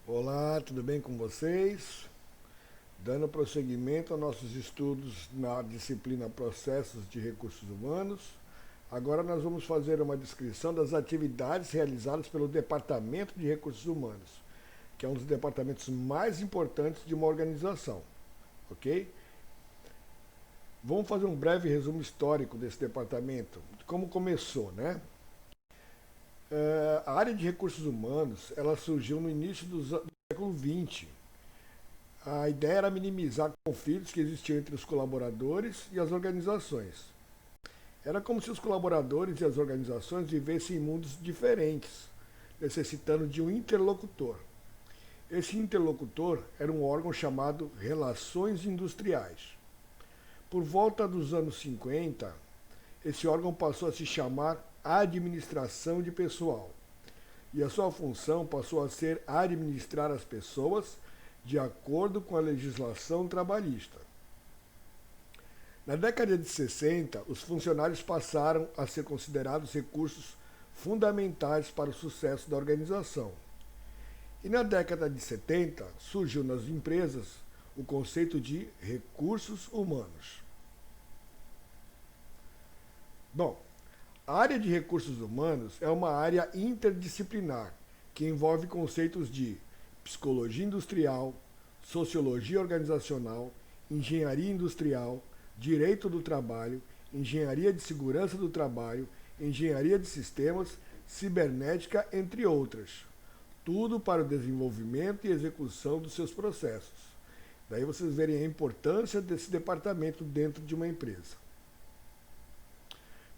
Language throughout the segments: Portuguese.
Olá, tudo bem com vocês? Dando prosseguimento aos nossos estudos na disciplina Processos de Recursos Humanos, agora nós vamos fazer uma descrição das atividades realizadas pelo Departamento de Recursos Humanos, que é um dos departamentos mais importantes de uma organização, ok? Vamos fazer um breve resumo histórico desse departamento, de como começou, né? A área de recursos humanos, ela surgiu no início do século XX. A ideia era minimizar conflitos que existiam entre os colaboradores e as organizações. Era como se os colaboradores e as organizações vivessem em mundos diferentes, necessitando de um interlocutor. Esse interlocutor era um órgão chamado Relações Industriais. Por volta dos anos 50, esse órgão passou a se chamar Administração de Pessoal, e a sua função passou a ser administrar as pessoas de acordo com a legislação trabalhista. Na década de 60, os funcionários passaram a ser considerados recursos fundamentais para o sucesso da organização. E na década de 70, surgiu nas empresas o conceito de recursos humanos. Bom, a área de recursos humanos é uma área interdisciplinar que envolve conceitos de psicologia industrial, sociologia organizacional, engenharia industrial, direito do trabalho, engenharia de segurança do trabalho, engenharia de sistemas, cibernética, entre outras. Tudo para o desenvolvimento e execução dos seus processos. Daí vocês verem a importância desse departamento dentro de uma empresa.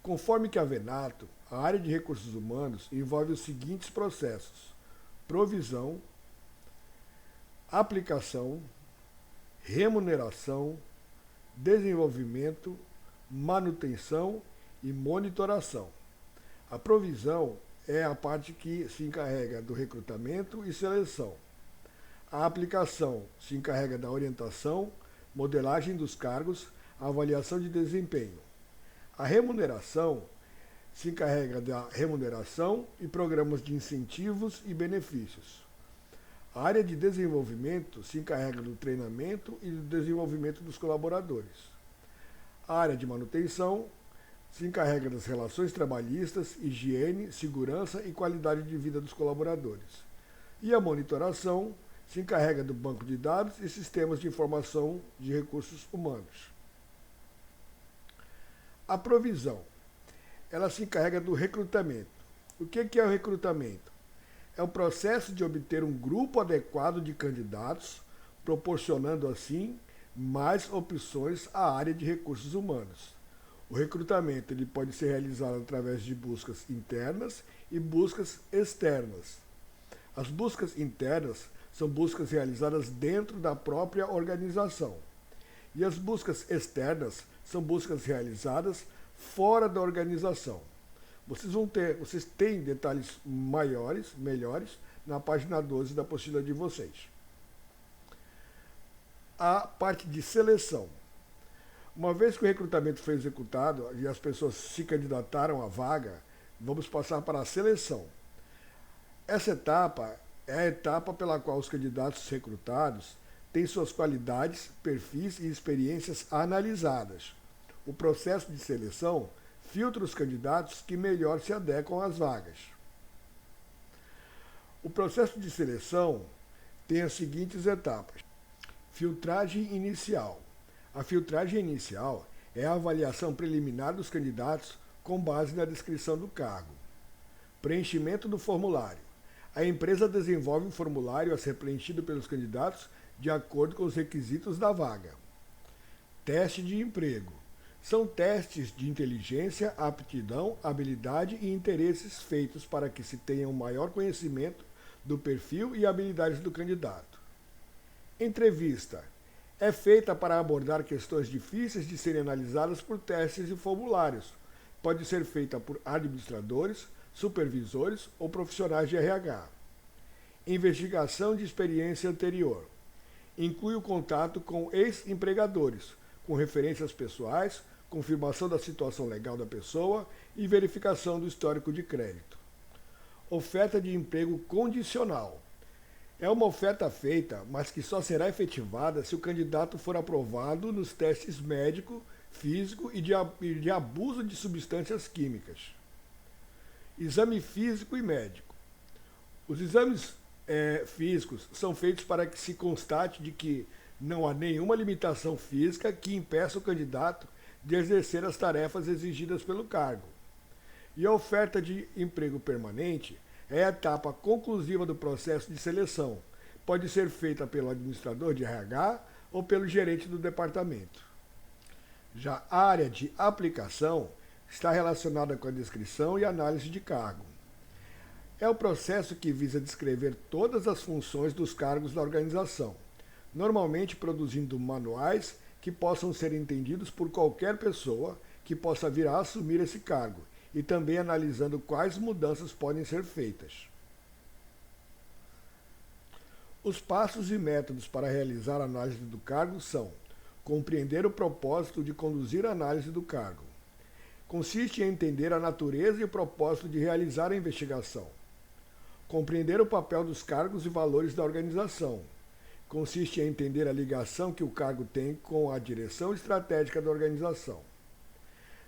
Conforme Chiavenato, a área de recursos humanos envolve os seguintes processos: provisão, aplicação, remuneração, desenvolvimento, manutenção e monitoração. A provisão é a parte que se encarrega do recrutamento e seleção. A aplicação se encarrega da orientação, modelagem dos cargos, avaliação de desempenho. A remuneração se encarrega da remuneração e programas de incentivos e benefícios. A área de desenvolvimento se encarrega do treinamento e do desenvolvimento dos colaboradores. A área de manutenção se encarrega das relações trabalhistas, higiene, segurança e qualidade de vida dos colaboradores. E a monitoração se encarrega do banco de dados e sistemas de informação de recursos humanos. A provisão, ela se encarrega do recrutamento. O que é o recrutamento? É o processo de obter um grupo adequado de candidatos, proporcionando assim mais opções à área de recursos humanos. O recrutamento ele pode ser realizado através de buscas internas e buscas externas. As buscas internas são buscas realizadas dentro da própria organização. E as buscas externas são buscas realizadas fora da organização. Vocês têm detalhes melhores, na página 12 da apostila de vocês. A parte de seleção. Uma vez que o recrutamento foi executado e as pessoas se candidataram à vaga, vamos passar para a seleção. Essa etapa é a etapa pela qual os candidatos recrutados têm suas qualidades, perfis e experiências analisadas. O processo de seleção filtra os candidatos que melhor se adequam às vagas. O processo de seleção tem as seguintes etapas. Filtragem inicial. A filtragem inicial é a avaliação preliminar dos candidatos com base na descrição do cargo. Preenchimento do formulário. A empresa desenvolve um formulário a ser preenchido pelos candidatos de acordo com os requisitos da vaga. Teste de emprego. São testes de inteligência, aptidão, habilidade e interesses feitos para que se tenha um maior conhecimento do perfil e habilidades do candidato. Entrevista. É feita para abordar questões difíceis de serem analisadas por testes e formulários. Pode ser feita por administradores, supervisores ou profissionais de RH. Investigação de experiência anterior. Inclui o contato com ex-empregadores, com referências pessoais, confirmação da situação legal da pessoa e verificação do histórico de crédito. Oferta de emprego condicional. É uma oferta feita, mas que só será efetivada se o candidato for aprovado nos testes médico, físico e de abuso de substâncias químicas. Exame físico e médico. Os exames físicos são feitos para que se constate de que não há nenhuma limitação física que impeça o candidato de exercer as tarefas exigidas pelo cargo. E a oferta de emprego permanente é a etapa conclusiva do processo de seleção. Pode ser feita pelo administrador de RH ou pelo gerente do departamento. Já a área de aplicação está relacionada com a descrição e análise de cargo. É o processo que visa descrever todas as funções dos cargos da organização, normalmente produzindo manuais que possam ser entendidos por qualquer pessoa que possa vir a assumir esse cargo, e também analisando quais mudanças podem ser feitas. Os passos e métodos para realizar a análise do cargo são: compreender o propósito de conduzir a análise do cargo. Consiste em entender a natureza e o propósito de realizar a investigação. Compreender o papel dos cargos e valores da organização. Consiste em entender a ligação que o cargo tem com a direção estratégica da organização.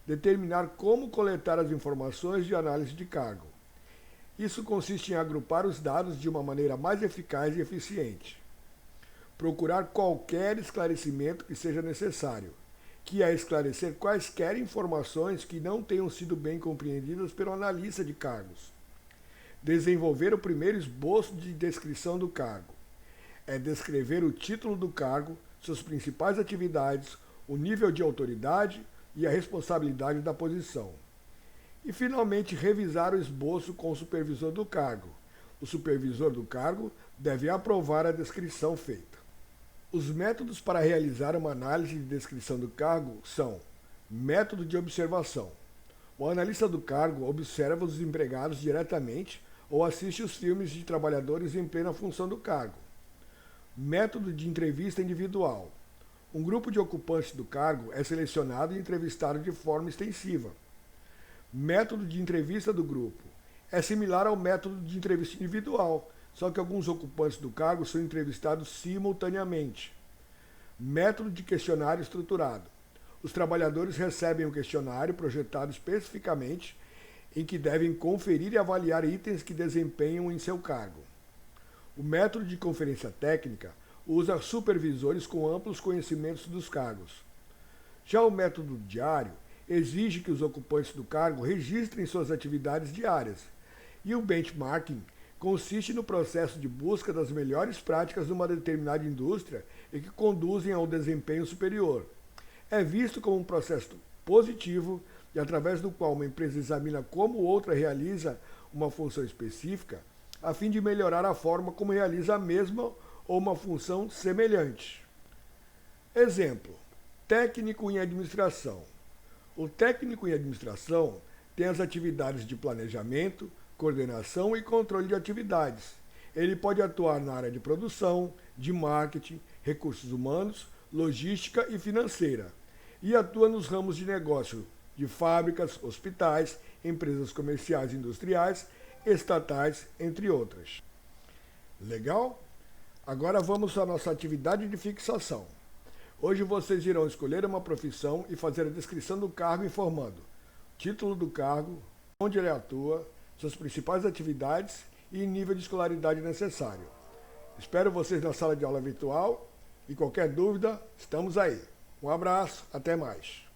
Determinar como coletar as informações de análise de cargo. Isso consiste em agrupar os dados de uma maneira mais eficaz e eficiente. Procurar qualquer esclarecimento que seja necessário, que é esclarecer quaisquer informações que não tenham sido bem compreendidas pelo analista de cargos. Desenvolver o primeiro esboço de descrição do cargo. É descrever o título do cargo, suas principais atividades, o nível de autoridade e a responsabilidade da posição. E, finalmente, revisar o esboço com o supervisor do cargo. O supervisor do cargo deve aprovar a descrição feita. Os métodos para realizar uma análise de descrição do cargo são: método de observação. O analista do cargo observa os empregados diretamente ou assiste os filmes de trabalhadores em plena função do cargo. Método de entrevista individual. Um grupo de ocupantes do cargo é selecionado e entrevistado de forma extensiva. Método de entrevista do grupo. É similar ao método de entrevista individual, só que alguns ocupantes do cargo são entrevistados simultaneamente. Método de questionário estruturado. Os trabalhadores recebem um questionário projetado especificamente em que devem conferir e avaliar itens que desempenham em seu cargo. O método de conferência técnica usa supervisores com amplos conhecimentos dos cargos. Já o método diário exige que os ocupantes do cargo registrem suas atividades diárias. E o benchmarking consiste no processo de busca das melhores práticas numa determinada indústria e que conduzem ao desempenho superior. É visto como um processo positivo e através do qual uma empresa examina como outra realiza uma função específica, a fim de melhorar a forma como realiza a mesma ou uma função semelhante. Exemplo: técnico em administração. O técnico em administração tem as atividades de planejamento, coordenação e controle de atividades. Ele pode atuar na área de produção, de marketing, recursos humanos, logística e financeira, e atua nos ramos de negócio de fábricas, hospitais, empresas comerciais e industriais, estatais, entre outras. Legal? Agora vamos à nossa atividade de fixação. Hoje vocês irão escolher uma profissão e fazer a descrição do cargo informando título do cargo, onde ele atua, suas principais atividades e nível de escolaridade necessário. Espero vocês na sala de aula virtual e qualquer dúvida, estamos aí. Um abraço, até mais.